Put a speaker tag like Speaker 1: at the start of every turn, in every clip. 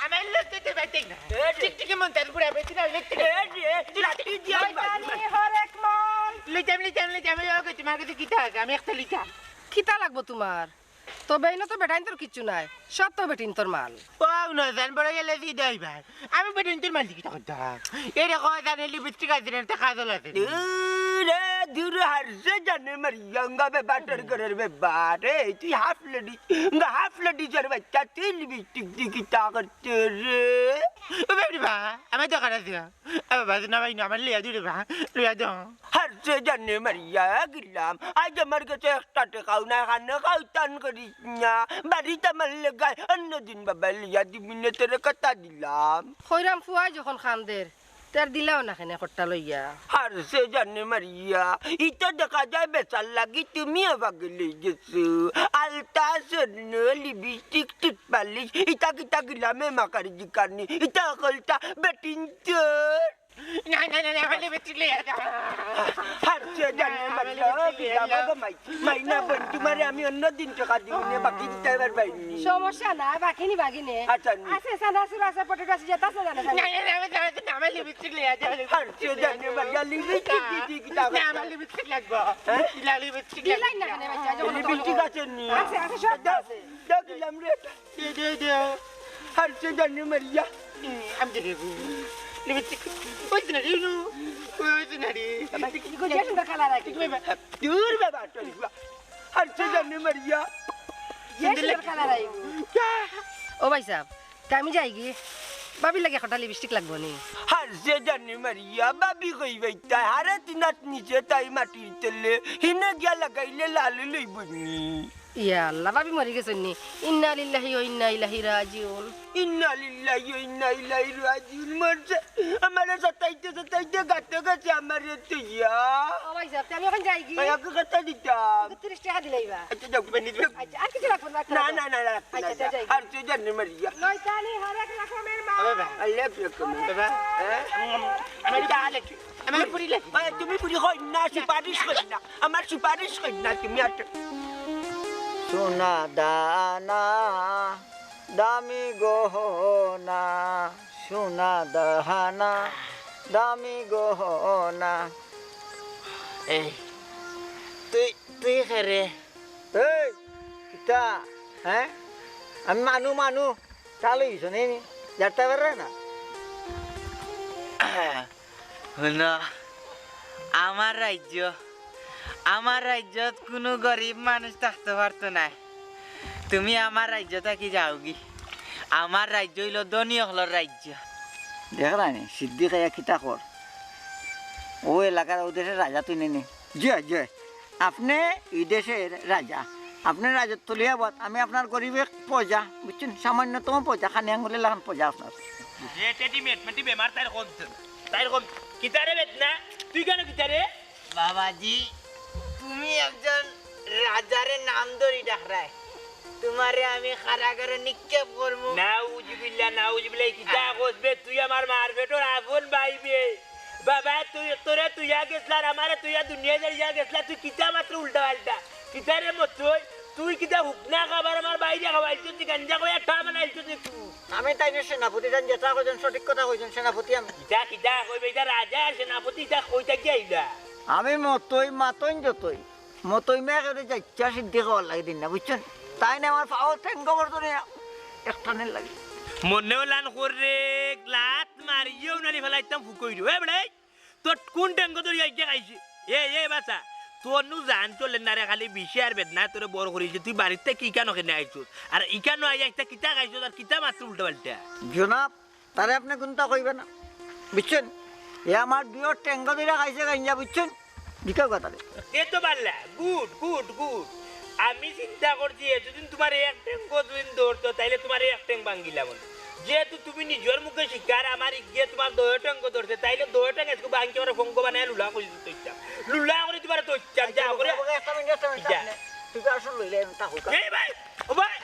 Speaker 1: আমার লজ্জাতে বাইতে না টিকটিকি মন তার পুরা বেতি না লিখতে লাঠি দিয়া
Speaker 2: হরেক মান
Speaker 1: লিটাম তোমার কাছে কিতা আছে আমি একটা লিটা
Speaker 2: খিতা লাগবো তোমার তবে এই না তো বেটাইন তোর কিচ্ছু নাই সব তো বেটিন তোর মাল
Speaker 1: পাও না জান বড় গেলে দি দেই ভাই আমি বেটিন তোর মাল কিতা করতে এই দেখো জানে লিপস্টিক আছে না তা কাজল আছে
Speaker 3: রে দূর হারছে জানে মারিয়াঙ্গা বে বাটার করার বে বারে তুই হাফ লেডি জের বাচ্চা তুই লিপস্টিক দি কিতা করতে রে
Speaker 1: ও বেবি ভাই আমি তো করা দিয়া আবে বাজ না ভাই না আমার লিয়া দিরে ভাই লিয়া দাও
Speaker 3: হারছে জানে মারিয়া গেলাম আজ আমার কাছে একটা টাকাও না খানে খাওতান করিস না বাড়িতে আমার লেগায় অন্যদিন বাবা লিয়া দিবিনে তোর কথা দিলাম
Speaker 2: খৈরাম ফুয়াই যখন খানদের তার দিলাও না খেনে খট্টা লইয়া
Speaker 3: হারছে জানে মারিয়া ইটা দেখা যায় বেচার লাগি তুমি আবাগে লই গেছো আলতা স্বর্ণ লিপস্টিক টুথপালিশ ইটা কিটা গিলামে মাকারি জিকারনি ইটা কলটা বেটিন তোর
Speaker 1: না আমার লিপস্টিক লিয়া দাও
Speaker 3: হারছে জানে মারিয়া গিলাম মাইনা বন্ধু মারে আমি অন্যদিন টাকা দিবনে বাকি দিতে পারবাইনি
Speaker 2: সমস্যা না বাকিনি বাগিনে
Speaker 3: আচ্ছা
Speaker 2: আছে সানা সুরা আছে পটেটো আছে যেটা আছে জানে
Speaker 1: না আমার লিপস্টিক লিয়া দাও
Speaker 3: হারছে জানে মারিয়া লিপস্টিক দি কিটা
Speaker 1: না আমার লিপস্টিক লাগবে লিপস্টিক
Speaker 2: দিলাই না খেনে বাচ্চা যখন
Speaker 3: লিপস্টিক আছে নি
Speaker 2: আছে সব আছে
Speaker 3: দেখলাম রে
Speaker 1: দে
Speaker 3: হারছে জানে মারিয়া
Speaker 1: আমি দেবো লিপস্টিক ওই না রিনু ওই না রে
Speaker 2: কি যে সুন্দর কালার আছে
Speaker 3: দূর বাবা হারছে জানে মারিয়া
Speaker 2: যে সুন্দর কালার আই ও ভাই সাহেব আমি যাই গিয়ে বাবি লাগে খটা লিপস্টিক লাগবো নি
Speaker 3: হারছে জানে মারিয়া বাবি কই বাইতা হারে তিনাত নিচে তাই মাটির তেলে হিনে গিয়া লাগাইলে লাল লইবনি
Speaker 2: ইয়া আল্লাহ বাবি মরি গেছেন নি ইন্না লিল্লাহি ওয়া ইন্না ইলাইহি রাজিউন
Speaker 3: ইন্না লিল্লাহি ওয়া ইন্না ইলাইহি রাজিউন মরছে আমারে সতাইতে গাতে গেছে আমারে তুইয়া
Speaker 2: ও ভাই সাহেব আমি এখন যাই গিয়ে
Speaker 3: আয়াকে কথা দিতাম
Speaker 2: 30 টাকা দিলাইবা
Speaker 3: আচ্ছা যাও বানি
Speaker 2: আচ্ছা আর কিছু লাগবে
Speaker 3: না
Speaker 2: আচ্ছা যাই
Speaker 3: হারছে জানে মারিয়া
Speaker 2: নয়তানি হরেক রকমের মা
Speaker 3: আল্লাহ রাখুন
Speaker 1: বাবা আমি ডালে আমি পুরি লাগি
Speaker 3: তুমি পুরি হয় না সুপারিশ করি না আমার সুপারিশ করি না তুমি সোনা দানা দামি গহনা সোনা দাহানা দামি গহনা
Speaker 1: এই তুই খেরে
Speaker 3: এই কিতা হ্যাঁ আমি মানু চালু হইছো নি যাতে পারে না
Speaker 1: শুনো আমার রাজ্যত কোনো গরিব মানুষ থাকতে পারতো না তুমি আমার রাজ্য থাকি যাওগি আমার রাজ্য হইল ধনী হলর রাজ্য
Speaker 3: দেখলা নি সিদ্ধি খাইয়া কিতা কর ও এলাকার ও দেশের রাজা তুই নেনি জয় আপনি এই দেশের রাজা আপনার রাজত্ব লিয়া বাদ আমি আপনার গরিবের প্রজা বুঝছেন সামান্যতম প্রজা খানি আঙুলে লাগান প্রজা আপনার
Speaker 1: বাবাজি তুমি একজন রাজারে নাম ধরি ডাকরাই তোমারে আমি কারাগারে নিক্ষেপ করবো
Speaker 4: নাউজুবিল্লাহ কিতা কইবে তুই আমার মার বেটোর আগুন বাইবে বাবা তোরে তুইয়া গেছলা আমারে তুইয়া দুনিয়া যাইয়া গেছলা তুই কিতা মাত্র উল্টা পাল্টা কিতা রে মতই তুই কিতা হুকনা খাবার আমার বাইরে খাওয়াইছ তুই গাঞ্জা কইয়া ঠা বানাইছ তুই
Speaker 3: আমি তাই সেনাপতি যান যেটা কইছেন সঠিক কথা কইছেন সেনাপতি আমি
Speaker 4: কিতা কইবে এটা রাজা সেনাপতি তা কইতা কি আইলা
Speaker 3: আমি মতই মেয়ে যাচ্ছা সিদ্ধি খাওয়ার লাগে দিন না বুঝছেন তাই না আমার পাও ঠেঙ্গ করতে একটানের লাগে
Speaker 4: মনেও লান করে লাত মারিও নালি ফেলাইতাম ফুকইরু এ বড়াই তোর কোন টেঙ্গ ধরি আইয়া খাইছি এ বাসা তোর নু জান চলে না রে খালি বিশে আর বেদনা তোর বড় করিছে তুই বাড়িতে কি কেন কেনে আইছস আর ইকানো আইয়া একটা কিতা খাইছস আর কিতা মাত্র উল্টা পাল্টা
Speaker 3: জনাব তারে আপনি কোনটা কইবে না বুঝছেন এ আমার দুই টেঙ্গ ধরে খাইছে গাঞ্জা বুঝছেন দিকেও কথা
Speaker 4: এ তো পারলা গুড আমি চিন্তা করছি এতদিন তোমার এক টেঙ্গ দুদিন ধরতো তাইলে তোমার এক টেঙ্গ ভাঙ্গিলাম যেহেতু তুমি নিজের মুখে শিকার আমার গিয়ে তোমার দয় টেঙ্গ ধরছে তাইলে দয় টেঙ্গ একটু ভাঙ্গি আমার ফঙ্গ বানায় লুলা করে তৈতাম লুলা করে তোমার তৈতাম যা করে
Speaker 3: তুই আসল লইলে তা হইকা
Speaker 4: এই ভাই ও ভাই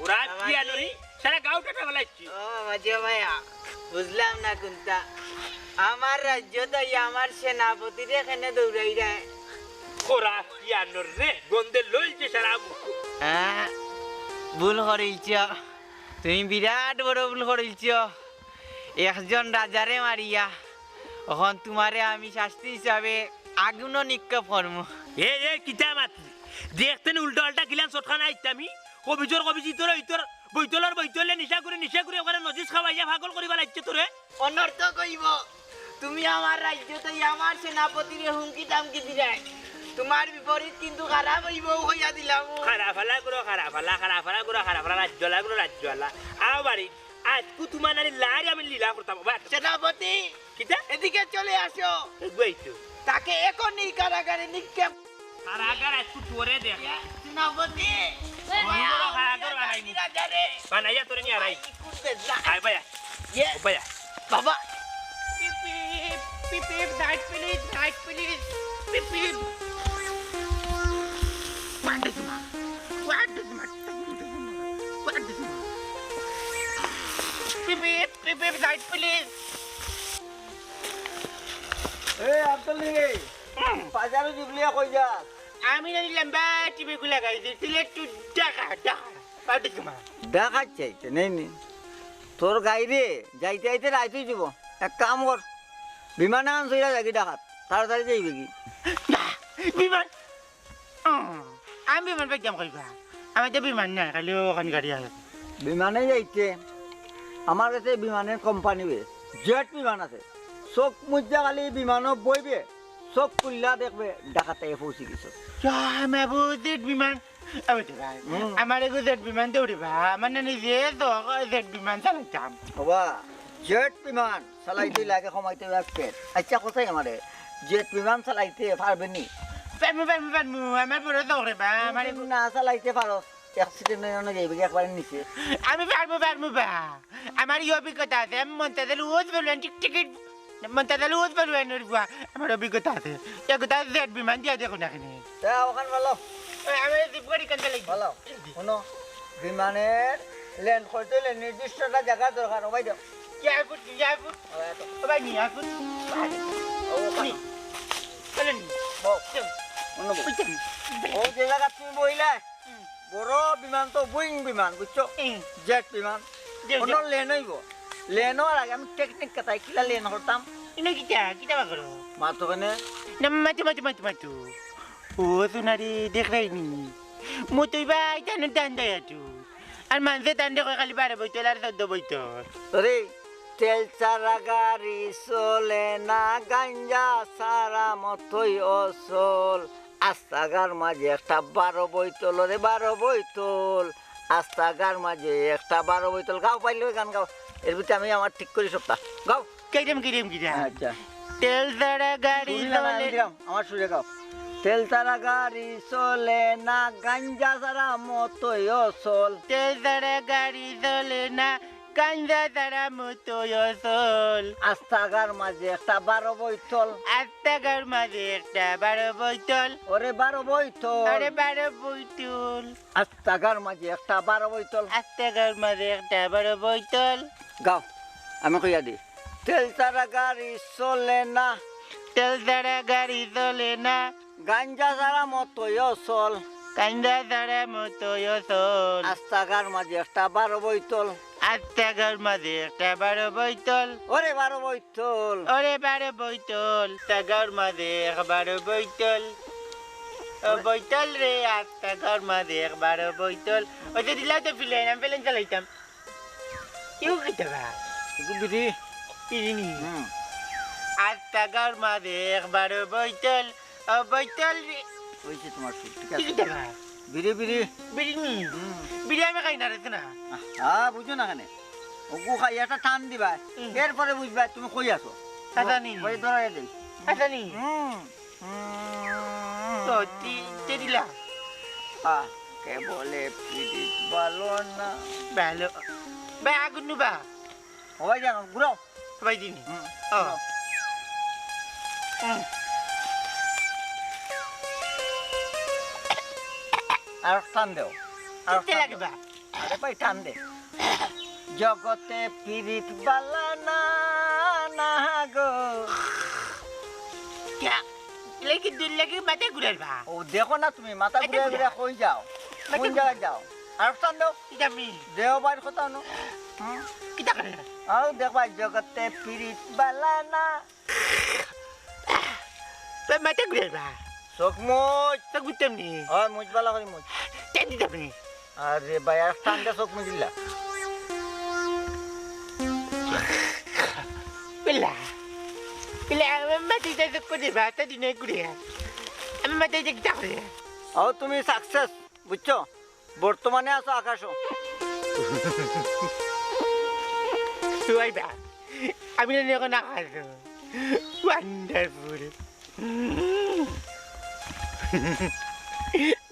Speaker 4: ওরা কি আনরি সারা গাউটা ফেলাইছি
Speaker 1: ও মাঝে ভাইয়া বুঝলাম না কোনটা আমার রাজ্য তো আমার সেনাপতির এখানে দৌড়াই যায়
Speaker 4: ওরা কি আনর রে গন্ধে লইছে সারা মুখ
Speaker 1: ভুল করেছ তুমি বিরাট বড় ভুল করেছ একজন রাজারে মারিয়া এখন তোমারে আমি শাস্তি হিসাবে আগুন নিক্ষেপ করবো
Speaker 4: এ কিতা মাত দেখতেন উল্টো আল্টা কিলান চটখানা আইতামি কবিজর কবিজি তোর ইতর বৈতলে নিশা করে ওখানে নজিস খাওয়াইয়া ভাগল করিবা লাগছে তোরে
Speaker 1: অনর্থ কইব তুমি আমার রাজ্যতে আমার সেনাপতিরে হুমকি দামকি দিলাই তোমার বিপরীত কিন্তু খারাপ হইব হইয়া দিলাম
Speaker 4: খারাফালা রাজ্যলা আও বাড়ি আজকু তোমার নারী লারি আমি লীলা করতাম
Speaker 1: সেনাপতি
Speaker 4: কিতা
Speaker 1: এদিকে চলে আসো
Speaker 4: গইতো
Speaker 1: তাকে এখনই কারাগারে নিক্ষেপ
Speaker 4: কারাগার আজকু তোরে দেখ
Speaker 1: সেনাপতি
Speaker 4: কারাগার বানাইনি
Speaker 1: রাজারে
Speaker 4: বানাইয়া তোরে নিয়ে আরাই আই ভাইয়া
Speaker 1: Yes.
Speaker 4: ও ভাইয়া
Speaker 1: বাবা
Speaker 3: এই আব্দুল বাজারে জুবলিয়া কই যা
Speaker 4: আমি জানি লম্বা টিভি গুলা গাই দিছিলে তু টাকা পাটি তোমা
Speaker 3: দেখার চাইতে নেই নি তোর গাইরে যাইতে যাইতে রাইতেই যাব এক কাম কর বিমানে আনছইরা যাগি ডাকাত তাড়াতাড়ি যাইবে কি
Speaker 4: বিমান আমি বিমান পাইতাম কইবা আমি তো বিমান না খালি ওখান গাড়ি আছে
Speaker 3: বিমানে যাইতে আমার কাছে বিমানের কোম্পানি জেট বিমান আছে চোখ মুজা খালি বিমানও বইবে চোখ খুললা দেখবে ডাকাতে পৌঁছি গেছো
Speaker 4: মাবু জেট বিমান আমার এগো জেট বিমান দৌড়িবা মানে নিজে তো জেট বিমান চালাইতাম
Speaker 3: বাবা জেট বিমান চালাইতে লাগে সময়তে এক পেট আচ্ছা কোথায় আমারে জেট বিমান চালাইতে পারবে নি
Speaker 4: পারমু আমার পুরো দৌড়িবা আমার
Speaker 3: তুমি না চালাইতে পারো অ্যাক্সিডেন্ট হয়ে যাইবে কি একবারে নিচে
Speaker 4: আমি পারমু বা আমার এই অভিজ্ঞতা আছে আমি মন্তাদের রোজ বলবেন টিকিট মন্তাদের রোজ বলবেন আমার অভিজ্ঞতা আছে একটা জেট বিমান দিয়া দেখো না এখানে
Speaker 3: তা ওখান ভালো
Speaker 4: আমি জিপ গাড়ি কানতে লাগি
Speaker 3: ভালো শোনো বিমানের ল্যান্ড করতে হলে নির্দিষ্ট একটা জায়গা দরকার ওবাই দাও
Speaker 4: এয়ারপোর্ট ভাই নি এয়ারপোর্ট
Speaker 3: ওখানে
Speaker 4: চলেন
Speaker 3: ও যে জায়গা তুমি বইলে বড় বিমান তো বুইং বিমান বুঝছো জেট বিমান অন্য লেন হইব লেন হওয়ার আগে আমি টেকনিক কথায় কিলা লেন করতাম
Speaker 4: ইনো কিটা করো
Speaker 3: মাত্র কেনে
Speaker 4: না মাতু ও সোনারি দেখ রাইনি মতই ভাই টানো টান দেয় আর মানুষে টান দেখো খালি 12 বইতল আর 14 বইতল
Speaker 3: রে তেল চারা গাড়ি চলে না গাঞ্জা সারা মতই অসল আস্তাগার মাঝে একটা 12 বইতল রে 12 বইতল আস্তাগার মাঝে একটা 12 বইতল গাও পাইলে গান গাও এর ভিতরে আমি আমার ঠিক করি সপ্তাহ গাও
Speaker 4: কেরম
Speaker 3: আচ্ছা
Speaker 4: তেল ছাড়া গাড়ি চলে
Speaker 3: আমার সুরে গাও তেল চারা গাড়ি চলে না গাঞ্জা সারা মতই অসল
Speaker 4: তেল ছাড়া গাড়ি চলে না গাঞ্জা ছাড়া মতই অসল
Speaker 3: আস্তাগার মাঝে একটা 12 বইতল
Speaker 4: আস্তাগার মাঝে একটা 12 বইতল
Speaker 3: ওরে 12 বইতল
Speaker 4: আরে 12 বইতল
Speaker 3: আস্তাগার মাঝে একটা 12 বইতল
Speaker 4: আস্তাগার মাঝে একটা 12 বইতল
Speaker 3: গাও আমি কইয়া দি তেল চারা গাড়ি চলে না
Speaker 4: তেল ছাড়া গাড়ি চলে না
Speaker 3: গাঞ্জা সারা মতই অসল
Speaker 4: গাঞ্জা ছাড়া মতই অসল
Speaker 3: আস্তাগার মাঝে একটা 12 বইতল
Speaker 4: আস্তাগার মাঝে একটা 12 বইতল
Speaker 3: ওরে 12 বইতল
Speaker 4: ওরে 12 বইতল আস্তাগার মাঝে 12 বইতল ও বইতল রে আস্তাগার মাঝে 12 বইতল ও যদি লাতে ফিলেন আমি ফেলেন চালাইতাম কেউ কিতে বা
Speaker 3: একটু বিধি
Speaker 4: পিরিনি আস্তাগার মাঝে 12 বইতল ও বইতল রে
Speaker 3: হইছে তোমার সুর ঠিক
Speaker 4: কি
Speaker 3: আছে
Speaker 4: কিতে বা
Speaker 3: বিড়ি বিড়ি
Speaker 4: বিরিনি বিরি আমি খাই না রে না
Speaker 3: বুঝো না কেন ওগু খাই একটা টান দিবা এরপরে বুঝবা তুমি কই আছো
Speaker 4: আদানি
Speaker 3: ওই ধরে দেই
Speaker 4: আদানি তো তে দিলা
Speaker 3: কে বলে পিড়ি ভালো না
Speaker 4: ভালো বা আগুন নুবা
Speaker 3: ওই জানো ঘুরাও
Speaker 4: ভাই দিনি ও
Speaker 3: আর টান দেও আর
Speaker 4: তে লাগবা
Speaker 3: আরে ভাই টান দে জগতে পিরিত বালা না না গো
Speaker 4: क्या लेकिन दिल लगी मत गुरल बा
Speaker 3: ও দেখো না তুমি মাথা ঘুরে ঘুরে কই যাও কোন জায়গায় যাও আর টান দাও
Speaker 4: কিতা মিল
Speaker 3: দেও বাইর কথা নো
Speaker 4: কিতা করে
Speaker 3: আও দেখবা জগতে পিরিত বালা না
Speaker 4: মাথা ঘুরে বা
Speaker 3: চোখ মুজ
Speaker 4: তো গুতেম নি
Speaker 3: হয় মুজ বালা করি মুজ
Speaker 4: তেন দিতা নি
Speaker 3: আরে ভাই আর টান দে চোখ মুজিলা
Speaker 4: Pila. Pila, mati saya kode bata di naik kuda. Ami mati saya kita kuda.
Speaker 3: আও তুমি সাকসেস বুঝছো বর্তমানে আছো আকাশ
Speaker 4: Tuai ba. Ami na niyo nak ano. Wonderful.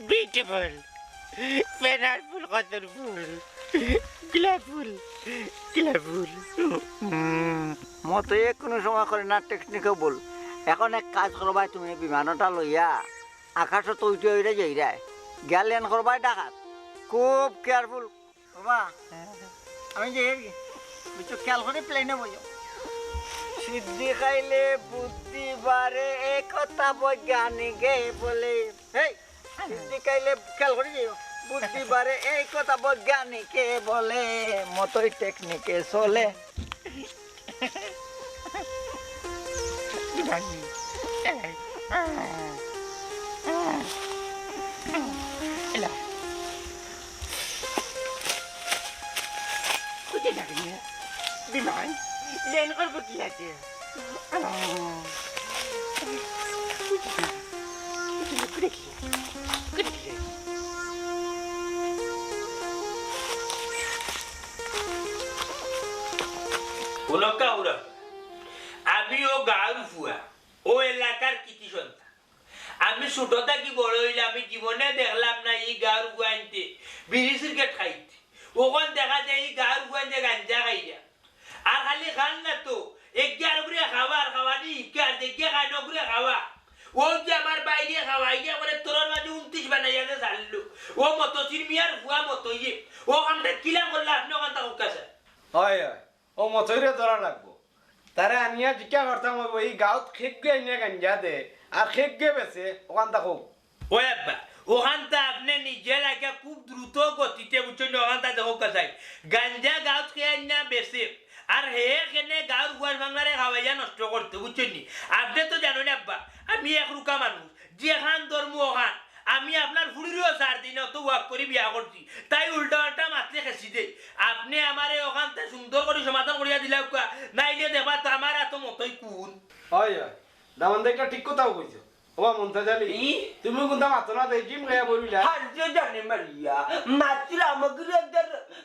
Speaker 4: Beautiful. Wonderful, colorful. Glamful. Glamful.
Speaker 3: মতো এক কোনো সময় করে না টেকনিকে বল এখন এক কাজ করবাই তুমি বিমানটা লইয়া আকাশত উঠে উঠে যাই রায় গেলেন করবাই ডাকাত খুব কেয়ারফুল বাবা আমি যাই আর কি বুঝছো খেয়াল করে প্লেনে বইও সিদ্ধি খাইলে বুদ্ধি বাড়ে এ কথা বৈজ্ঞানিকে বলে হেই সিদ্ধি খাইলে খেয়াল করে যাইও বুদ্ধি বাড়ে এই কথা বৈজ্ঞানিকে বলে মতোই টেকনিকে চলে
Speaker 4: Ela. Kuda na niya. Biman. Len ko bukiya dia. Kuda ki. Kuda ki. Uloka ura. আমি ও গাঁর ফুয়া ও এলাকার কৃতি সন্তান আমি ছোট থাকি বড় হইলে আমি জীবনে দেখলাম না এই গাঁর ফুয়া আনতে বিড়ি সিগারেট খাইতে ওখান দেখা যায় এই গাঁর ফুয়া আনতে গাঞ্জা খাইয়া আর খালি খান না তো এগিয়ার করে খাওয়া আর খাওয়া নি ইকার দেখিয়ে খাই নগরে খাওয়া ও যে আমার বাইরে খাওয়া ইয়া করে তোর মাঝে 29 বানাইয়া যে চাললো ও মতো চিরমিয়ার ফুয়া মতো ইয়ে ও আমরা কিলা করলে আপনি ওখান থেকে কাছে
Speaker 5: হয় হয় ও মতইরে ধরা লাগবো তারা আনিয়া জিজ্ঞা করতাম ওই গাঁত খেককে আনিয়া গাঞ্জা দে আর খেককে বেছে ওখান থাকুক
Speaker 4: ও আব্বা ওখানটা আপনি নিজের আগে খুব দ্রুত গতিতে বুঝছেন ওখানটা দেখো কাছাই গাঞ্জা গাঁত খেয়ে না বেশি আর হে কেনে গাঁর গুয়ার বাংলারে খাওয়াইয়া নষ্ট করতে বুঝছেন নি আপনি তো জানেন আব্বা আমি এক রুকা মানুষ যেখান ধর্ম ওখান আমি আপনার ফুড়িরও 4 দিন অত ওয়াক করে বিয়া করছি তাই উল্টা পাল্টা মাতলে খেসি দেই আপনি আমারে ওখানটা সুন্দর করে সমাধান করিয়া দিলা নাইলে দেখবা তো আমার এত মতই কোন
Speaker 5: হয় হয় দামান দেখটা ঠিক কথাও কইছো ও মন্তাজালি তুমি কোনটা মাতো না দেই জিম গায়া বলিলা
Speaker 6: হাজে জানে মারিয়া মাত্র আমাকে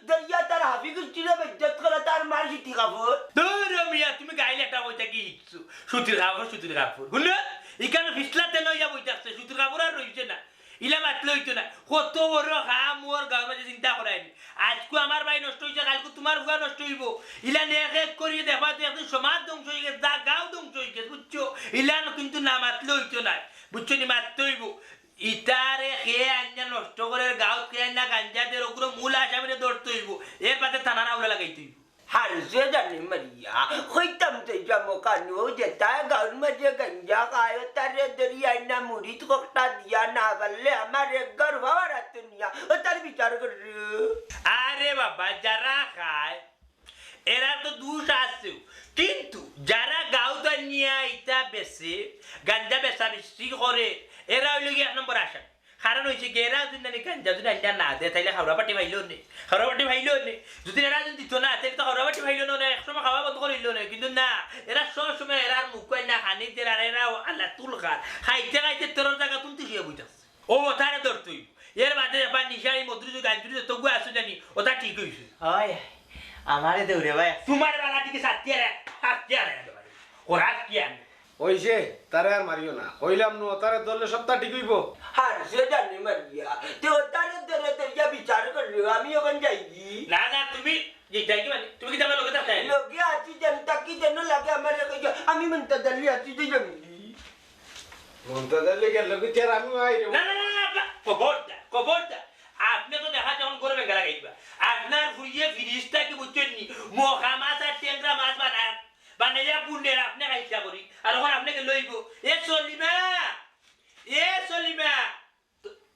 Speaker 6: দরিয়া তার হাফি কুচিরে বেজ্জত করা তার মার সিটি কাপড়
Speaker 4: দূর মিয়া তুমি গাইলে একটা বইটা কি ইচ্ছু সুতির কাপড় শুনে এখানে ফিসলাতে লইয়া বইতে আসছে সুতির কাপড় আর রইছে না ইলা মাতলে হইতো না কত বড় খাম ওর গাঁর মাঝে চিন্তা করায়নি আজকে আমার ভাই নষ্ট হয়েছে কালকে তোমার ভুয়া নষ্ট হইব ইলা এক এক করিয়ে দেখবা তো একদিন সমাজ ধ্বংস হয়ে গেছে দা গাঁও ধ্বংস হয়ে গেছে বুঝছো ইলান কিন্তু না মাতলে হইতো না বুঝছো নি মারতে হইব ইটারে খেয়ে আঞ্জা নষ্ট করে গাঁত খেয়ে আঞ্জা গাঞ্জাদের ওগুলো মূল আসামিরে ধরতে হইব এর পাতে থানা না উলা লাগাইতে হইব
Speaker 6: হাজে জানে মারিয়া হইতাম তো জামো কানু যেটা গাউন মাঝে গঞ্জা খায় তারে দরিয়া না মুড়ি কোকটা দিয়া না বললে আমার ঘর ভাবার নিয়া ও তার বিচার কর
Speaker 4: আরে বাবা যারা খায় এরা তো দুষ আছে কিন্তু যারা গাঁওটা নিয়ে ইটা বেছে গাঞ্জা বেচা বেশি করে এরা হইল কি 1 নম্বর আসামি কারণ হয়েছে কি এরা যদি নানি গাঞ্জা যদি আঞ্জা না দেয় তাইলে খাওয়া পাটি ভাইল নে খাওয়া পাটি ভাইল নে যদি এরা যদি দিত না তাহলে তো খাওয়া পাটি ভাইল না একসময় খাওয়া বন্ধ করিল না কিন্তু না এরা সব সময় এরার মুখ না খানি দেয় আর এরা আল্লাহ তুল খাইতে খাইতে তোর জায়গা তুলতে শুয়ে বুঝাস ও ওথারে ধরতুই এর বাদে এবার নিশাই মধুরি যে গাঞ্জুরি যে তবু আসো জানি ওটা ঠিক হয়েছে
Speaker 1: হয় আমারে দৌড়ে ভাই
Speaker 4: তোমার বেলা থেকে সাথে ওরা কি আনে
Speaker 5: হইছে তারে আর মারিও না হইলাম নো তারে ধরলে সপ্তাহ ঠিক হইব
Speaker 6: হাজে জানে মারিয়া তো তারে ধরে দরিয়া বিচার কর আমি ওখান যাইগি
Speaker 4: না না তুমি যেটাই কি মানে তুমি কি তোমার লোকে থাকতে
Speaker 6: লোকে আছি জনতা কি যেন লাগে আমার আমি মনটা দলি আছি যে জমি
Speaker 5: মন্তাজালি গেল কি তের আমি আইরে
Speaker 4: না না না না কবরটা আপনি তো দেখা যখন করবেন গালা গাইবা আপনার ফুইয়ে ফিরিস্তা কি বুঝছেন নি মোখা মাছ আর টেংরা মাছ বানাইয়া বুনের আপনি খাইছা করি আর ওখানে আপনাকে লইব এ চলিমা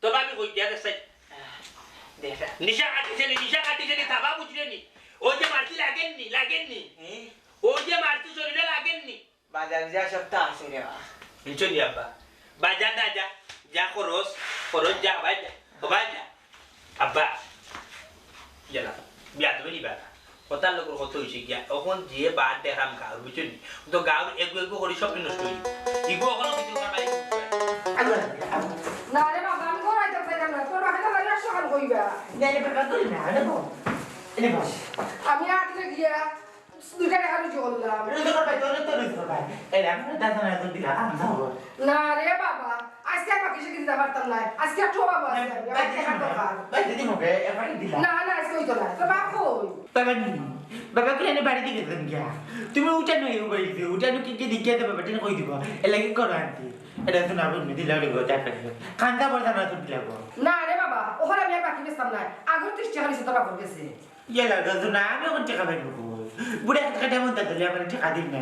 Speaker 4: তো ভাবি কই দিয়া দেখাই
Speaker 1: দেখা
Speaker 4: নিশা কাটিছে নি থাবা বুঝলে নি ও যে মারতি লাগেননি ও যে মারতি শরীরে লাগেননি
Speaker 1: বাজার যা সপ্তাহ আছে রে বা
Speaker 4: নিচো নি আব্বা বাজার না যা খরচ যা ভাই যা আব্বা জানা বিয়া তুমি নিবা কথার লোকের কত হয়েছে গিয়া এখন যে বাদ দেখাম গাঁর বুঝছো নি তো গাঁর এগু করে সব নষ্ট হয়ে ইগু এখন কিছু কামাই
Speaker 2: না রে বাবা আমি ঘর আইতে চাইতাম না তোর বাপে তাহলে আর সকাল কইবা আমি আটলে গিয়া দুইটা টাকা রুজি করলাম না রে বাবা আজকে আর বাকি শিখে দিতে পারতাম না আজকে আর ঠোবা বাবা না না আজকে হইতো না তো বাপ কই
Speaker 7: বাবা কিনে বাড়িতে গেছেন গিয়া তুমি উঠানো উঠানো কি কি দিকে বাবা টেনে কই দিব এলাকি করো আনতি এটা তো না বলবি দিলাও রে গোটা কান্দা পড়তা না তো দিলাও
Speaker 2: না রে বাবা ওখানে আমি আর বাকি বেচতাম না আগর 30 টাকা নিছে তো বাপর গেছে
Speaker 7: ইয়েলা গজু না আমি কোন টাকা পাইবো বুড়া কাটা মন তাহলে আমার টাকা দিন না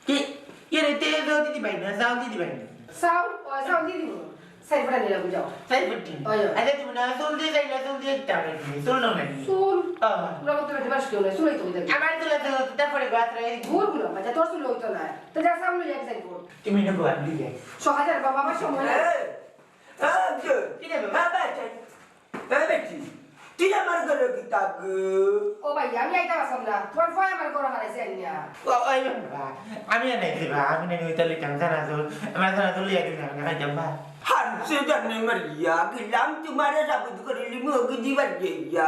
Speaker 7: কি ইয়ে তে দিদি ভাই না যাও দিদি ভাই
Speaker 2: সাউন্ড দিয়ে দিব সাই ফটা নিয়ে লাগু যাও
Speaker 7: সাই ফুটি আরে তুমি না সোল দিয়ে যাইলা সোল দিয়ে টাকা সোল না
Speaker 2: চুল রব তো বেটা বাস কেউ না চুলাই তো দেখি
Speaker 7: আমার তোলা তো তারপরে গাত্রা
Speaker 2: ঘুর গুলো মানে তোর চুল হইতো না তো যা সামনে এক সাইড কর
Speaker 7: তুমি না বাদ দিয়ে
Speaker 2: 6000 বাবা আমার সময় না
Speaker 6: তুই আমার ঘরে কি থাক
Speaker 2: ও ভাই আমি আইতা বাসম না তোর ফয় আমার ঘর হারাইছে আইনা
Speaker 7: ওই বাবা আমি নাই দিবা আমি নাই তাহলে কাঙ্গা না তো আমার জানা তো লিয়া দিনা না যাবা
Speaker 6: হানসে জানে মারিয়া গেলাম তোমারে সাবুত করিলি মুখ দিবার গিয়া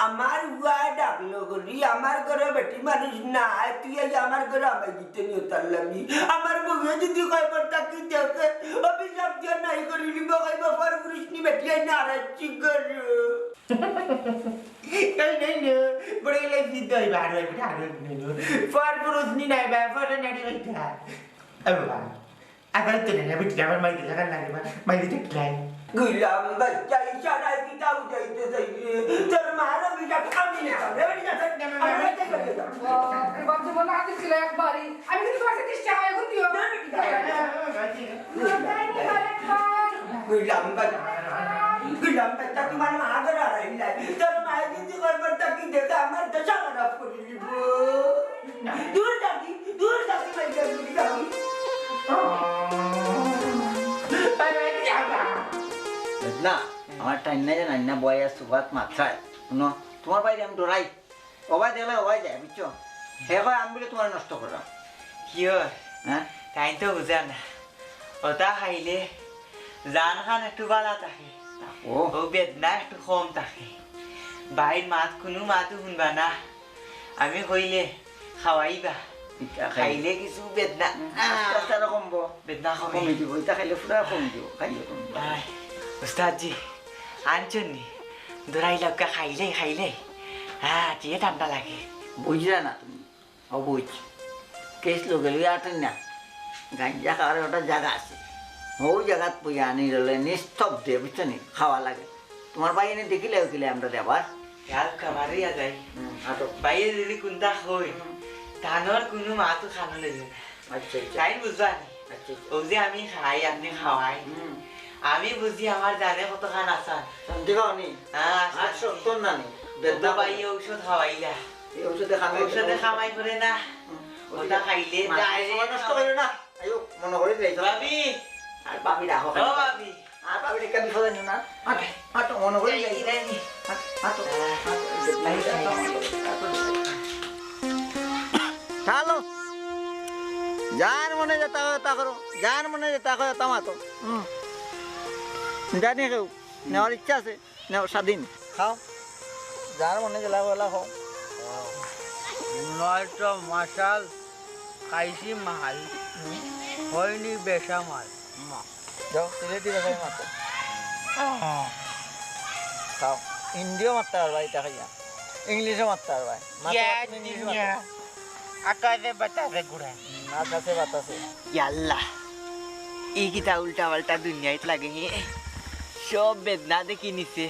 Speaker 6: আমার বুয়া ডাকলো করি আমার ঘরে বেটি মানুষ না তুই আমার ঘরে আমায় দিতে নিয়ে তারলামি আমার বউয়ে যদি কয়বার তাকি দেখে অভিশাপ দিয়ে নাই করিলি বকাইবা পর কৃষ্ণি বেটি না রাচ্ছি করো
Speaker 7: কই নাই নে বড় গেলে দিতে বার হয় বিটা আর ফর পুরুষ নি নাই বা ফর নাড়ি হইতা আই বাবা আবার তো না বিটা আমার মাই দিলা লাগে মাই দিতে ক্লাই
Speaker 6: গুলাম বাচ্চা ইশারা কিতা উঠাইতে চাইছে তোর মারা বিটা আমি না বেটি না
Speaker 2: বাপ যে বলা হাতে ছিল একবারই আমি কিন্তু তোমার 30 টাকা এখন দিও
Speaker 6: গুলাম বাচ্চা তোমার মা ঘরে আইলা তোর মা যদি কয়বার তাকি দেখে আমার দশা খারাপ করে দিব দূর থাকি মাইকা দূর থাকি
Speaker 3: না আমার টাইম নাই জানা না বয় আসছো বাত মাথায় শুনো তোমার বাইরে আমি ডরাই অবাই দেখলে অবাই যায় বুঝছো সে হয় আমি বলে তোমার নষ্ট করা
Speaker 1: কি হয়
Speaker 3: হ্যাঁ
Speaker 1: তাই তো বুঝা না ওটা খাইলে জান খান একটু বালা থাকে
Speaker 3: ও
Speaker 1: ও বেদনা একটু কম থাকে বাইর মাত কোনো মাতো শুনবা না আমি হইলে খাওয়াইবা খাইলে কিছু বেদনা
Speaker 3: আস্তে আস্তে আরো কমবো
Speaker 1: বেদনা
Speaker 3: কমে
Speaker 1: কমে
Speaker 3: দিব এটা খাইলে পুরা কমে দিব খাইলে কমবো
Speaker 1: উস্তাদজি আনছনি দৌড়াই লগা খাইলে হ্যাঁ যে ঠান্ডা লাগে
Speaker 3: বুঝলা না তুমি ও বুঝ কেস লোকে লই আটেন না গাঞ্জা খাওয়ার ওটা জায়গা আছে ও জায়গাত পইয়া আনি রলে নিস্তব্ধে বুঝছো নি খাওয়া লাগে তোমার ভাই এনে দেখিলে ওখিলে আমরা দেবার
Speaker 1: ইয়ার কামারিয়া যাই
Speaker 3: আটো
Speaker 1: বাইরে যদি কুন্দা হই ধানের কোনো মাতো খানো লাগে
Speaker 3: আচ্ছা
Speaker 1: তাই বুঝবা নি
Speaker 3: আচ্ছা
Speaker 1: ও যে আমি খাই আপনি খাওয়াই আমি বুঝি আমার জানে কত খান আসান
Speaker 3: শান্তি খাওনি
Speaker 1: হ্যাঁ
Speaker 3: আর সত্তর না নি
Speaker 1: বেদনা পাই ঔষধ খাওয়াইলা
Speaker 3: এই ঔষধে খাবে
Speaker 1: ঔষধে খামাই করে না ওটা খাইলে
Speaker 3: নষ্ট করে না আয়ো মনে করে দিই
Speaker 1: ভাবি
Speaker 3: আর বাবি রাখো
Speaker 1: ও ভাবি
Speaker 3: আর বাবি রেখে বিপদে নিও না হাঁটো মনে করে যাই হাঁটো হ্যালো যার মনে যেতে হয় তা করো যার মনে যেতে হয় তা মাতো জানি কেউ নেওয়ার ইচ্ছা আছে নেও স্বাধীন খাও যার মনে গেলা বলা খাও
Speaker 8: নয়তো মাসাল খাইছি মাল হয়নি বেসা মাল
Speaker 3: যাও সিলেটি ভাষায় মাতো খাও হিন্দিও মারতে পারবা এটা খাইয়া ইংলিশও মারতে পারবা
Speaker 7: আকাশে বাতাসে ঘুরে
Speaker 3: আকাশে বাতাসে
Speaker 1: ইয়াল্লা এই কিতা উল্টা পাল্টা দুনিয়ায় লাগে হে সব বেদনা দেখি নিছে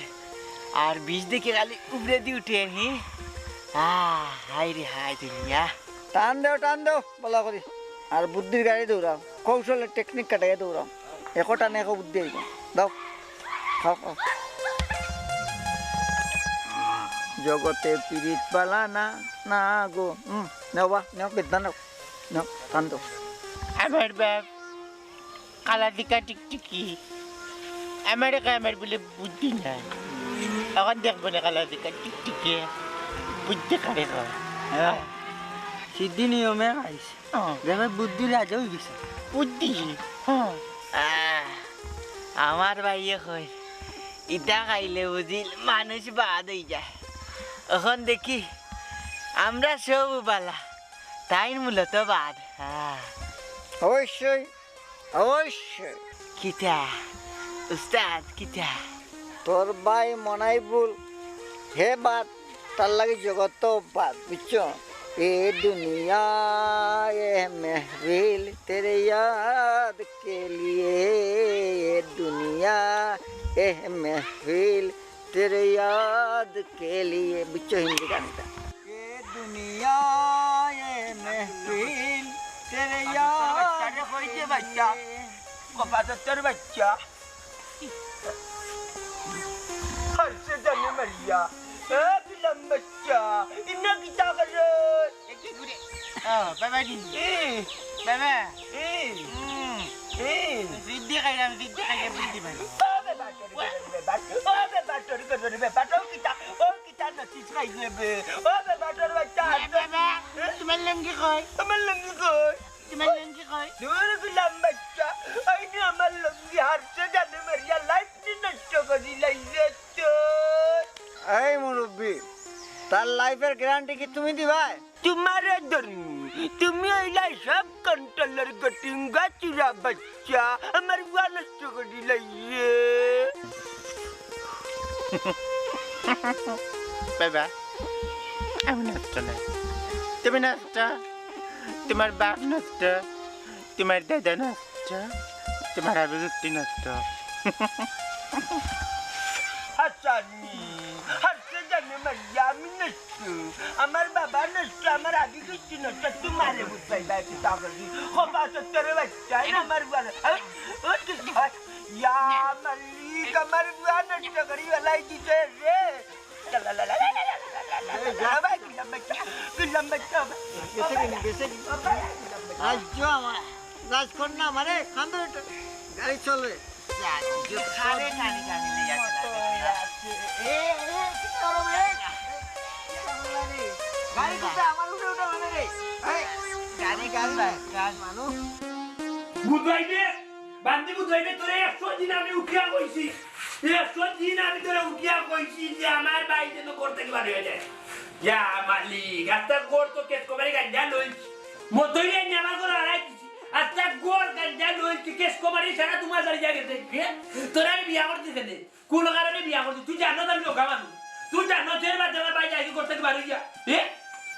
Speaker 1: আর বিষ দেখে খালি উপরে দিয়ে উঠে হি হাই রে হাই দুনিয়া
Speaker 3: টান দেও বলা করি আর বুদ্ধির গাড়ি দৌড়াও কৌশলের টেকনিক কাটাই দৌড়াও একো টানে একো বুদ্ধি আইব দাও খাও খাও জগতে পিরিত পালা না না গো নেও বা নেও বেদনা নেও নেও কান্দো
Speaker 7: আমার বাপ কালা দিকা টিকটিকি আমার আমার বলে বুদ্ধি নাই এখন দেখবো না কালা দিকা টিকটিকি বুদ্ধি কারে কয়
Speaker 1: সিদ্ধি নিয়মে খাইছে দেখে বুদ্ধি রাজা হয়ে গেছে
Speaker 7: বুদ্ধি হ্যাঁ
Speaker 1: আমার ভাইয়ে কই ইটা খাইলে বুঝিল মানুষ বাদ হয়ে যায় এখন দেখি আমরা সব বালা তাই মূলত বাদ
Speaker 3: অবশ্যই অবশ্যই
Speaker 1: কিতা উস্তাদ কিতা
Speaker 3: তোর ভাই মনাই ভুল হে বাত তার লাগে জগত বাত বুঝছো এ দুনিয়া এ महफिल तेरे याद के लिए ये दुनिया ए महफिल तेरे याद के लिए बुझছো हिंदी गानটা ये दुनिया ये महफिल तेरे याद
Speaker 6: কইছে বাচ্চা কপাতর বাচ্চা हर्षे जाने मरिया ए बिलम बच्चा इन्ना किता कर एक गुड़े
Speaker 7: বাবা দি বাবা সিদ্ধি খাইলাম বুদ্ধি ভাই তোমার নাম কি কয় তোমার নাম কি কয়
Speaker 3: এই মুরব্বী তার লাইফের গ্যারান্টি কি তুমি দিবা
Speaker 6: तुम्हारे धर्म तुम्हें इला सब कंट्रोलर गटिंगा चुरा बच्चा हमारी बुआ नष्ट कर दी लाइए
Speaker 7: বাবা আমি নষ্ট না তুমি নষ্ট তোমার বাপ নষ্ট তোমার দাদা নষ্ট তোমার আবিষ্টি নষ্ট
Speaker 6: हसानी हर्षे जाने मरिया मी नष्ट हमार बाबा नष्ट हमार आदि कुछ नष्ट तुम्हारे बुत भाई भाई पिता कर दी हो बात तेरे बच्चा है हमार बुआ या मल्लिक हमार बुआ नष्ट करी वाला ही चीज रे ला ला ला ला भाई किलम बच्चा
Speaker 3: রাজ্য আমার রাজকন্যা না মানে কান্দো এটা গাড়ি চলবে
Speaker 1: খারে টানি টানি লিয়া
Speaker 3: গাড়ি কোথায় আমার উঠে উঠে মানে রে
Speaker 1: গাড়ি গাড়ি গাড়ি
Speaker 3: মানুষ
Speaker 4: বুঝাইবে বান্দি বুঝাইবে তোরে 100 দিন আমি উঠিয়া কইছি 100 দিন আমি তোরে উঠিয়া কইছি যে আমার ভাই যেন করতে কি বাড়ি হয়ে যায় ইয়া মালিক আস্তা গোর তো কেস কমারি গাঞ্জা লইছি মতইরে নেমা করে আড়াইছি আস্তা গোর গাঞ্জা লইছি কেস কমারি সারা তোমার সারি জায়গা থেকে তোরা আমি বিয়া করতে কেন কোন কারণে বিয়া করতে তুই জানো আমি লোকা মানুষ তুই জানো যে আমার ভাই যাই করতে কি বাড়ি যা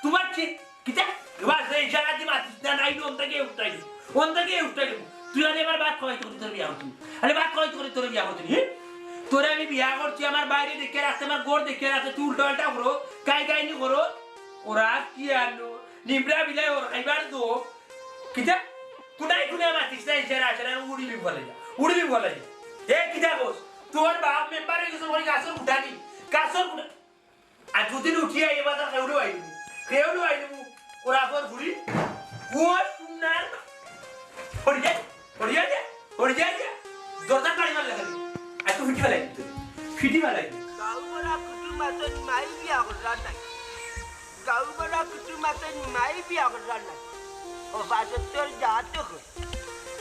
Speaker 4: তোমার কি কিটা বাস এই সারা দি মাতিস না নাই ওনটাকে উঠাই তুই আরে এবার বাদ কই তোর বিয়া করছিস আরে বাদ কই তোর বিয়া করছিস তোরে আমি বিয়া করছি আমার বাইরে দেখে রাখতে আমার গোড় দেখে রাখতে তুই উল্টা করো কাই নি করো ওরা কি আনো নিমরা বিলাই ওর খাইবার দো কিটা কুনাই কুনা মাতিস না সারা উড়িবি বলে যা এ কিটা বস তোর বাপ মেম্বারে কিছু বলি কাসর উঠানি কাসর উঠা আর দুদিন উঠিয়া এবার কেউলো আইনি ওরা আবার ঘুরি ও সুনার পড়িয়া যা দরজা কাড়ি মার লাগাবি আর তুই ফিটি ফেলাই
Speaker 6: गावबरा कुटुंबातून माई बिया करणार नाही गावबरा कुटुंबातून माई बिया करणार नाही पप्पाचं तर जात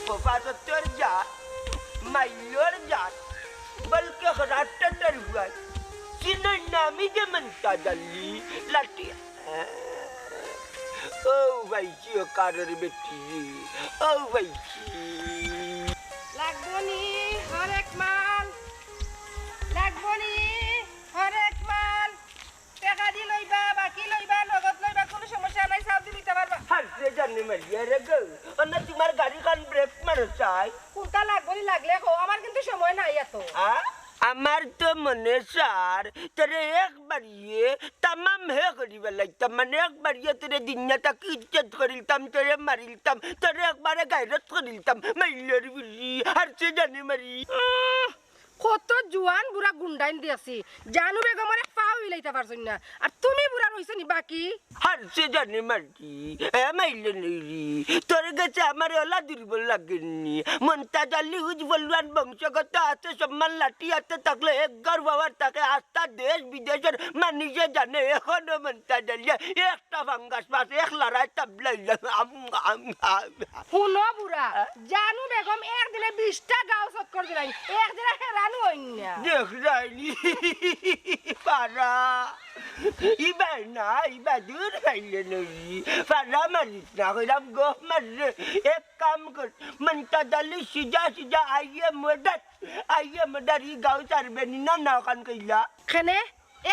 Speaker 6: पप्पाचं तर जात माईवर जात बलके हराट तर हुआ चिन्ह नामी जे म्हणता झाली लाटी ओ बाईची कार बेटी ओ बाईची
Speaker 2: লাগবনি হরেক মাল লাগবনি হরেক মাল টাকা দি লইবা বাকি লইবা নগদ লইবা কোনো সমস্যা নাই সব দিতে পারবা
Speaker 6: हर्षे जाने मरिया रे ग अन्न तुम्हार गाड़ी खान ब्रेक मारो चाय
Speaker 2: কোনটা লাগবনি লাগলে কো আমার কিন্তু সময় নাই এত
Speaker 6: আমার তো মনে সার তেরে একবার ইয়ে तमाम हे करीब लागता মানে একবার ইয়ে তেরে দিনটাকে ইজ্জত করিলতাম তেরে মারিলতাম তেরে একবারে গায়রত করিলতাম মাইলের বিলি হর্ষে জানে মারি
Speaker 2: কত জোয়ান বুড়া গুন্ডাইন দিয়েছি জানু বেগমের পাও ইলাইতে পারছুন না আর তুমি বুড়া রইছো নি বাকি
Speaker 6: হারছে জানে মাটি মাইলে নেই তোর কাছে আমার ওলা দুর্বল লাগেনি মন্তাজ আলী হুজ বলওয়ান বংশগত আছে সম্মান লাঠি হাতে থাকলে এক ঘর বাবার তাকে আস্থা দেশ বিদেশের মানুষে জানে এখনো মন্তাজ আলী একটা ফাঙ্গাস পাস এক লড়াই তাবলাই
Speaker 2: শুনো বুড়া জানু বেগম একদিনে 20টা গাঁও চক্কর দিলাই একদিনে হেরানো হইন না
Speaker 6: দেখ রাইনি পারা ইবার না ইবার দূর পাইলে নই পারা মারিস না কইলাম গোফ মারলে এক কাম কর মন্তাজ আলী সিজা সিজা আইয়ে মদার ই গাঁও ছাড়বেনি না না কান কইলা
Speaker 2: খানে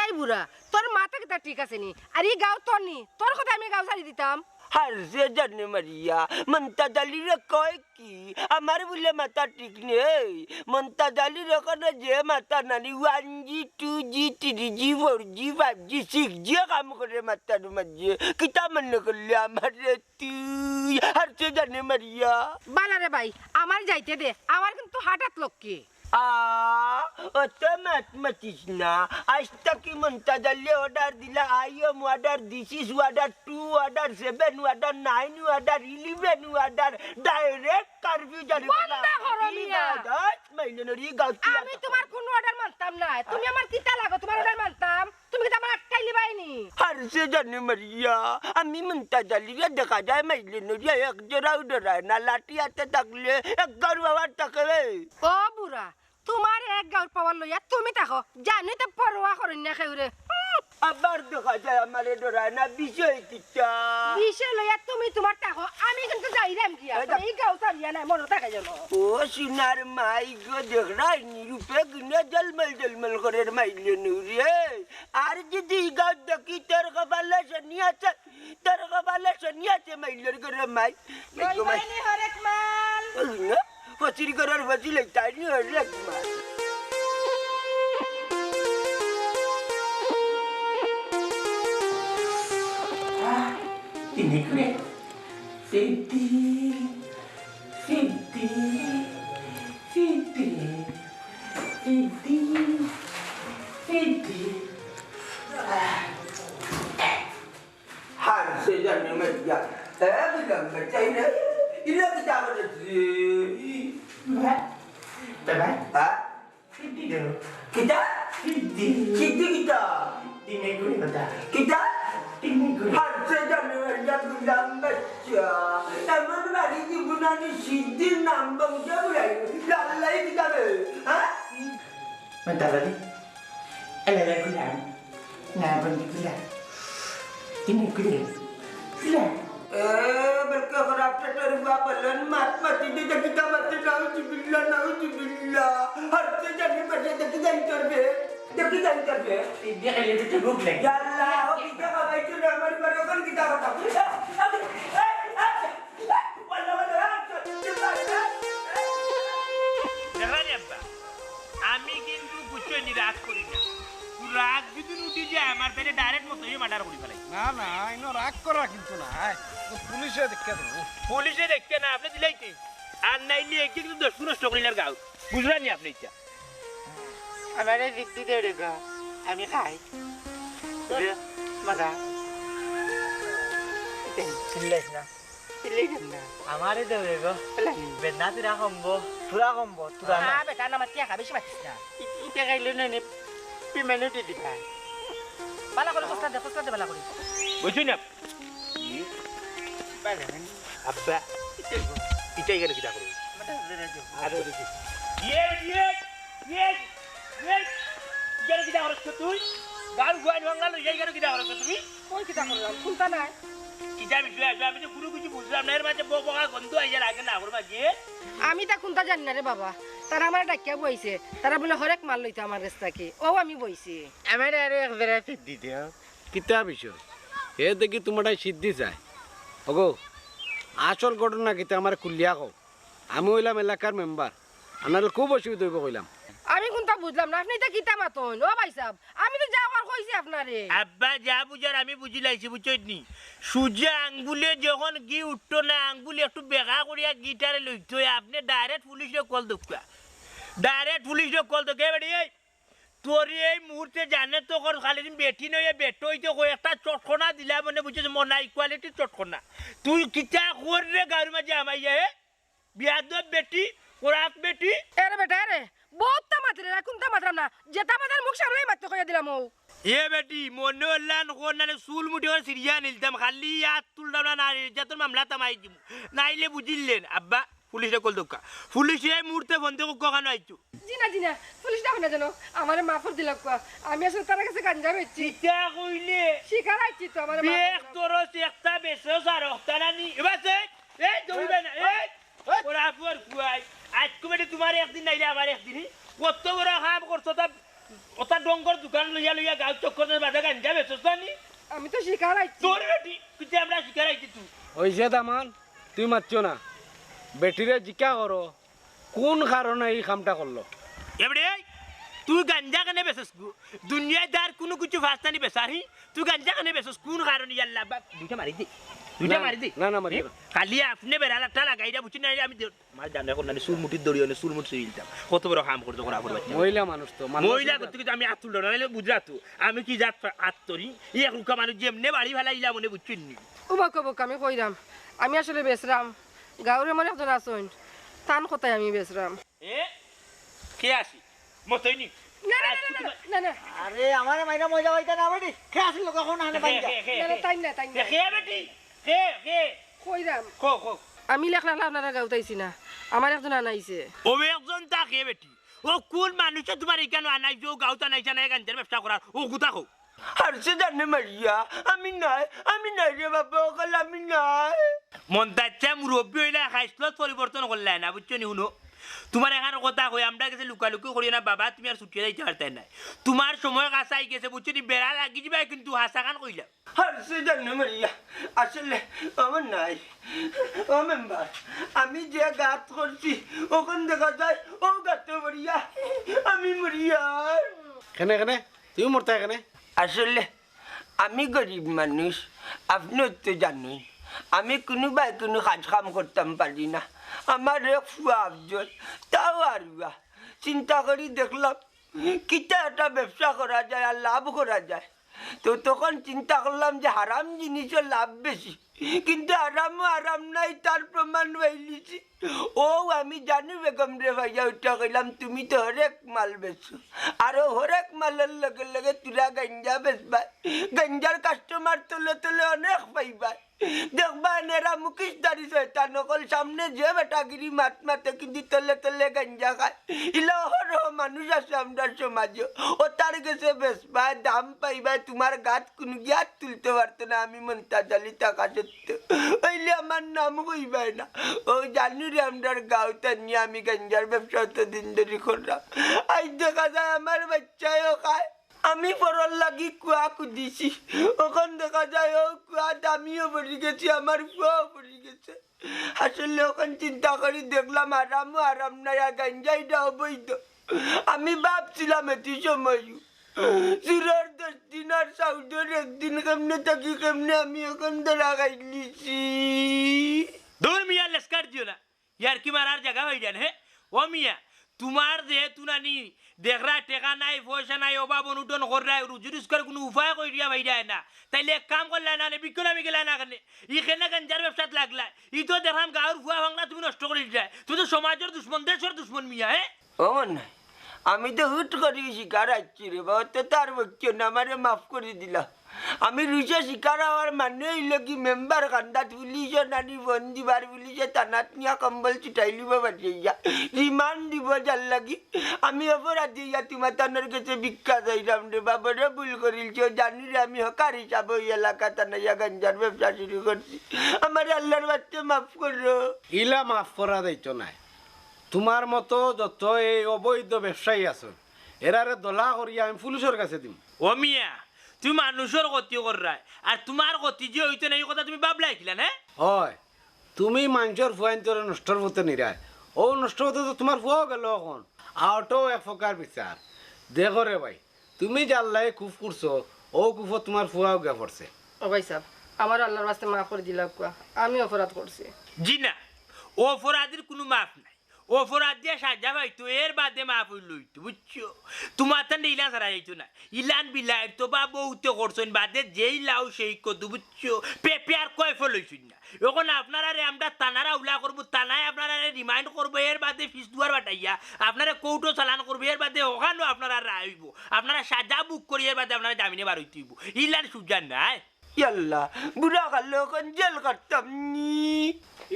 Speaker 2: এই বুড়া তোর মাথা কিতা ঠিক আছে নি আর এই গাঁও তোর নি তোর কথা আমি গাঁও ছাড়ি দিতাম
Speaker 6: হারছে জানে মারিয়া মন্তাজ আলীরে কয় কি আমার বলে মাথা ঠিক নেই মন্তাজ আলীর ওখানে যে মাথা নানি 1G 2G 3G 4G 5G 6G কাম করে মাথার মাঝে কিতা মনে করলে আমার তুই হারছে জানে মারিয়া
Speaker 2: বালারে ভাই আমার যাইতে দে আমার কিন্তু হাটাত লক্ষ্যে
Speaker 6: অত মাতিস না আজ তাকি মন্তাজ আলী অর্ডার দিলা আইএম অর্ডার দিস order 2 order 7 order 9 order 11 order direct curfew জারি
Speaker 2: বন্ধ করো মিয়া। আমি তোমার কোন অর্ডার মানতাম না তুমি আমার কিতা লাগো তোমার অর্ডার মানতাম তুমি কি আমার আটকাই লিবাইনি
Speaker 6: হারছে জানে মারিয়া আমি মন্তাজ আলীরে দেখা যায় মাইলে নরিয়া এক জোড়াও ডরায় না লাঠি হাতে থাকলে এক ঘর বাবার থাকে
Speaker 2: ও বুড়া তোমার এক গাঁর পাওয়ার লইয়া তুমি থাকো জানি তো পরোয়া করেন না খেউরে
Speaker 6: আবার দেখা যায় আমারে ডরায় না বিষয় কিটা
Speaker 2: বিষয় লইয়া তুমি তোমার থাকো আমি কিন্তু যাইরাম গিয়া এই গাঁও ছাড়িয়া নাই মনে থাকে জানো
Speaker 6: ও সোনার মাই গো দেখ রাইনি রূপে গুনে জলমল করে মাইলে নুরে আর যদি গাঁও দেখি তোর কপালে শনি আছে মাইলের করে মাই
Speaker 2: লইবাইনি হরেক মাল
Speaker 6: ফসির করার ফসিল তাই নি হরেক মাই
Speaker 4: Ini kue, Siti,
Speaker 6: harse jane media bilang baca ini kita berdiri
Speaker 4: Bye-bye.
Speaker 6: ha
Speaker 4: Siti dulu.
Speaker 6: kita
Speaker 4: Siti.
Speaker 6: kita
Speaker 4: Ini kue betul.
Speaker 6: kita
Speaker 4: Ini kue.
Speaker 6: harse jane media bilang baca emang hari ini bulan ini sidin nambang jauh lalai kita ha
Speaker 4: Bentar lagi. Ada kuliah. Nah, bentar kuliah. Ini kuliah. Kuliah.
Speaker 6: berkeharap terima pelan mati dia kita mati nauzubillah harse jane media kita interview
Speaker 4: Dia kayak itu cebuk lagi.
Speaker 6: Ya Allah, kita apa itu nama barokan kita kata.
Speaker 4: দেখলেন আব্বা আমি কিন্তু কিছু নিরাশ করি না রাগ যদি উঠে যায় আমার তাহলে ডাইরেক্ট মতো মার্ডার করে ফেলাই
Speaker 5: না না ইনো রাগ করা কিন্তু না পুলিশে দেখে দেবো
Speaker 4: পুলিশে দেখতে না আপনি দিলাইতে আর নাইলে একদিন কিন্তু 10 নষ্ট করিলার গাও বুঝলেন আপনি এটা
Speaker 7: আমার দিদি দেড়ে গা আমি খাই মজা
Speaker 1: চিল্লাইছ না আমারে দেবে গো বেদনা তুরা কমবো তুরা কমবো তুরা না
Speaker 2: বেটা না মাতিয়া খাবে বেশি মাতিস না
Speaker 7: ইটা খাইলে নে পিমেন্ট দিবা
Speaker 2: বালা করে কষ্ট দে বালা করে
Speaker 4: বুঝুন না আব্বা এটাই গেল কিটা করবে আরে দেখি গেল কিটা করছ তুই গাল গুয়াই ভাঙালো এই গেল কিটা করছ তুমি
Speaker 2: কই কিতা করলাম খুলতা নাই
Speaker 4: কিটা বিষয় আমি তো গুরু কিছু বুঝলাম না এর মাঝে বকা গন্ধ আইয়া লাগে না আমার মাঝে
Speaker 2: আমি তা খুলতা জানি না রে বাবা তারা আমার ডাকিয়া বইছে তারা বলে হরেক মাল লইতো আমার কাছ থেকে ও আমি বইছি
Speaker 7: আমার আরো এক বেড়া দিদি দিও
Speaker 5: কিতা বিষয় হে দেখি তোমার সিদ্ধি চাই ওগো আসল ঘটনা কিতা আমার কুলিয়া কও আমি হইলাম এলাকার মেম্বার আনার খুব অসুবিধা হইব কইলাম
Speaker 2: আমি কোনটা বুঝলাম না আপনি তা কিতা মাতন ও ভাই সাহেব আমি তো যাওয়ার কইছি আপনারে
Speaker 4: আব্বা যা বুঝার আমি বুঝি লাইছি বুঝছনি সূর্যা আঙ্গুলে যখন গি উঠতো না আঙ্গুলে একটু বেগা করিয়া গিটারে লইতো আপনি ডাইরেক্ট পুলিশে কল দক্কা ডাইরেক্ট পুলিশে কল তো কে বেটি এই তোর এই মুহূর্তে জানে তো কর খালি দিন বেটি নয় বেটো হইতে কয়েকটা চটকনা দিলা মানে বুঝছিস মনা ইকুয়ালিটি চটকনা তুই কিতা করে গাড়ির মাঝে আমাইয়া হে বিয়াদব বেটি কোরাত বেটি
Speaker 2: এরে বেটা এরে বহুত তামাতরে রাখুন তামাতরাম না যে তামাতার মুখ সামলাই মারতে কইয়া দিলাম ও
Speaker 4: এ বেটি মনে হল্লান কোন চুল মুঠি করে সিরিয়া নিলতাম খালি হাত তুলতাম না নির্যাতন মামলা তামাই দিব নাইলে বুঝিলেন আব্বা পুলিশে কল দোকা পুলিশে এই মুহূর্তে বন্ধ কখানো আইছো
Speaker 2: জিনা পুলিশ ডাক না জানো আমারে মাফর দিলাম কোয়া আমি আসলে তার কাছে গাঞ্জা বেচছি
Speaker 4: চিতা কইলে
Speaker 2: শিকার আইছি তো আমারে
Speaker 4: বেক তোরস একটা বেসস আর হতানানি এবারে এই দৌড়বে না এই ওরা পর কুয়াই আজ কবে তোমার একদিন নাইলে আমার একদিন কত বড় কাম করছো তা ওটা ডঙ্গর দোকান লইয়া লইয়া গাঁও চক্কর বাজা গাঞ্জা বেসস নি
Speaker 2: আমি তো শিকার আইছি
Speaker 4: তোর বেটি তুই আমরা শিকার আইছি তুই
Speaker 5: ওই যে দামান তুই মারছ না বেটিরে জিজ্ঞা করো কোন কারণে এই কামটা করলো
Speaker 4: এবারে তুই গাঞ্জা কেনে বেসস দুনিয়াদার কোনো কিছু ফাস্তানি বেসারি তুই গাঞ্জা কেনে বেসস কোন কারণে আল্লাহ বাক দুইটা মারি দে
Speaker 5: না না মারি না।
Speaker 4: খালি আপনি বেড়ালাটা লাগাইরা বুঝছি না আমি মার জানে কোন সুর মুঠির দড়িও না সুর মুঠ সুইলতাম কত বড় কাম করতে করা করবে
Speaker 5: মহিলা মানুষ তো
Speaker 4: মহিলা করতে কিন্তু আমি আতুল নাইলে বুঝলা তো আমি কি জাত আত্তরি এই রুকা মানুষ যেমনে বাড়ি ফেলাইলা মনে বুঝছেন নি
Speaker 2: উবাক আমি কইরাম আমি আসলে বেচরাম গাঁৱৰে মানে একজন আছেন টান কথাই আমি বেচরাম
Speaker 4: এ কে আসি মতই নি
Speaker 2: না
Speaker 3: আরে আমার মাইনা মজা হইতা না বেটি কে আসিল কখন আনে বাইন্দা
Speaker 2: তাই না
Speaker 4: কে বেটি কে
Speaker 2: কইরাম
Speaker 4: কো
Speaker 2: আমি লেখলা আপনারা গাঁৱত আইছি না আমার একজন আনাইছে
Speaker 4: ও একজন তাকে বেটি ও কোন মানুষ তোমার এখানে আনাই যে গাঁওতে আনাইছে না গাঞ্জের ব্যবসা করার ও গুতা কো
Speaker 6: আর সে জানে মারিয়া আমি নাই রে বাবা ওকাল আমি নাই
Speaker 4: মন তাচ্ছা মুরব্বী হইলে খাইছিল পরিবর্তন করলে না বুঝছো নি শুনো তোমার এখানে কথা কই আমরা গেছে লুকালুকি করি না বাবা তুমি আর ছুটিয়ে যাইতে পারতে নাই তোমার সময় কাছাই গেছে বুঝছো নি বেড়া লাগি যাবে কিন্তু হাসা খান কইলা
Speaker 6: আর সে জানে মারিয়া আসলে আমার নাই ও মেম্বার আমি যে গাত করছি ওখান দেখা যায় ও গাতে মরিয়া আমি মরিয়া
Speaker 5: কেনে কেনে তুই মরতে কেনে
Speaker 6: আসলে আমি গরিব মানুষ আপনিও তো জানেন আমি কোনো কাজ কাম করতাম পারি না আমার এক ফুয়া আফজল তাও আর চিন্তা করি দেখলাম কিটা একটা ব্যবসা করা যায় আর লাভ করা যায় তো তখন চিন্তা করলাম যে হারাম জিনিসের লাভ বেশি কিন্তু আরাম নাই তার প্রমাণ পাইলিছি ও আমি জানি বেগম রে ভাইয়া উঠা কইলাম তুমি তো হরেক মাল বেচো আর হরেক মালের লগে লগে তুরা গঞ্জা বেচবা গঞ্জার কাস্টমার তোলে অনেক পাইবা দেখবা এরা মুখিস দাঁড়ি শয়তান নকল সামনে যে বেটাগিরি মাতে কিন্তু তলে গঞ্জা খায় ইলা হরহ মানুষ আছে আমরা সমাজে ও তার গেছে বেচবা দাম পাইবা তোমার গাছ কোনো গিয়া তুলতে পারতো না আমি মনতা জালি টাকা সত্য ওইলে আমার নাম হইবাই না ও জানি রে আমার গাঁওতে নিয়ে আমি গঞ্জার ব্যবসা তো দিন ধরে করলাম আজ দেখা যায় আমার বাচ্চাও খায় আমি পড়ার লাগি কুয়া কুদিছি ওখান দেখা যায় ও কুয়া দামিও পড়ে গেছি আমার কুয়াও পড়ে গেছে আসলে ওখান চিন্তা করি দেখলাম আরাম নাই আর গাঞ্জাইটা অবৈধ আমি ভাবছিলাম এটি সময় চুরার 10 দিন আর সাউদের একদিন কেমনে থাকি কেমনে আমি ওখান ধরা খাইলিছি
Speaker 4: দূর মিয়া লেস্কার দিও না ইয়ার কি মারার জায়গা হয়ে যান হ্যাঁ ও মিয়া তোমার যেহেতু নানি দেখরা টেকা নাই পয়সা নাই অভাব অনুটন করায় রুজি করে কোনো উপায় করে দিয়া ভাই যায় না তাইলে এক কাম করলে না বিক্রমী গেলে না কেন ইখানে গাঞ্জার ব্যবসাত লাগলা ই তো দেখলাম গাঁর ফুয়া ভাঙলা তুমি নষ্ট করে যায় তুই তো সমাজের দুশ্মন দেশের দুশ্মন মিয়া হ্যাঁ
Speaker 6: ও নাই আমি তো হুট করি শিকার আসছি রে বাবা তো তার বক্য না আমারে মাফ করে দিলা আমি রুইছে শিকার হওয়ার মানে হইল কি মেম্বার কান্দাত পুলিশ নানি ফোন দিবার পুলিশে টানাত নিয়া কম্বল ছুটাই লিব বাটিয়া রিমান্ড দিব যার লাগি আমি অপরাধী ইয়া তোমার তানোর কাছে ভিক্ষা চাইলাম রে বাবারে ভুল করিলছ জানি রে আমি হকার হিসাবে ওই এলাকা টানাইয়া গঞ্জার ব্যবসা শুরু করছি আমার আল্লাহর বাচ্চা মাফ করো
Speaker 5: ইলা মাফ করা যাইতো নাই তোমার মতো যত এই অবৈধ ব্যবসায়ী আছেন এরারে দলা করিয়া আমি পুলিশের কাছে দিম
Speaker 4: ও মিয়া তুমি মানুষের গতি করায় আর তোমার গতি যে হইতে না এই কথা তুমি ভাবলাই কিলা না
Speaker 5: হয় তুমি মানুষের ফুয়াইন্তরে নষ্টর হতে নিরায় ও নষ্ট হতে তো তোমার ফুয়াও গেল এখন আউটও এক প্রকার বিচার দেখো রে ভাই তুমি জানলাই কুফ করছো ও কুফ তোমার ফুয়াও গে পড়ছে
Speaker 2: ও ভাই সাহেব আমার আল্লাহর রাস্তায় মাফ করে দিলাম কোয়া আমি অপরাধ করছি
Speaker 4: জি না ও অপরাধীর কোনো মাপ নাই অপরাধ দিয়ে সাজা পাইতো এর বাদে মাহফুল লইতো বুঝছো তোমার তো ইলান সারা যাইতো না ইলান বিলাই তো বা বহুতে করছেন বাদে যেই লাও সেই কত বুঝছো পেপিয়ার কয় ফলইছুন না এখন আপনারা আমরা তানারা উলা করবো তানায় আপনারা রিমাইন্ড করবো এর বাদে ফিস দুয়ার বাটাইয়া আপনারা কৌটো চালান করবো এর বাদে ওখানেও আপনারা রাইব আপনারা সাজা বুক করি এর বাদে আপনারা জামিনে বার হইতেইব ইলান সুজান নাই
Speaker 6: ইয়াল্লা বুড়া কালো এখন জেল কাটতাম নি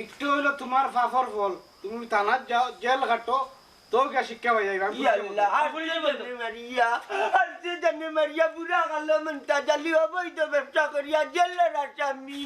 Speaker 5: একটু হইলো তোমার ফাফর ফল তুমি থানার যাও জেল কাটো তো কে শিক্ষা পাই যাইবা
Speaker 6: ইয়াল্লা হারতে জানে মারিয়া বুড়া কালো মনটা জালি অবৈধ ব্যবসা করিয়া জেলের আসামি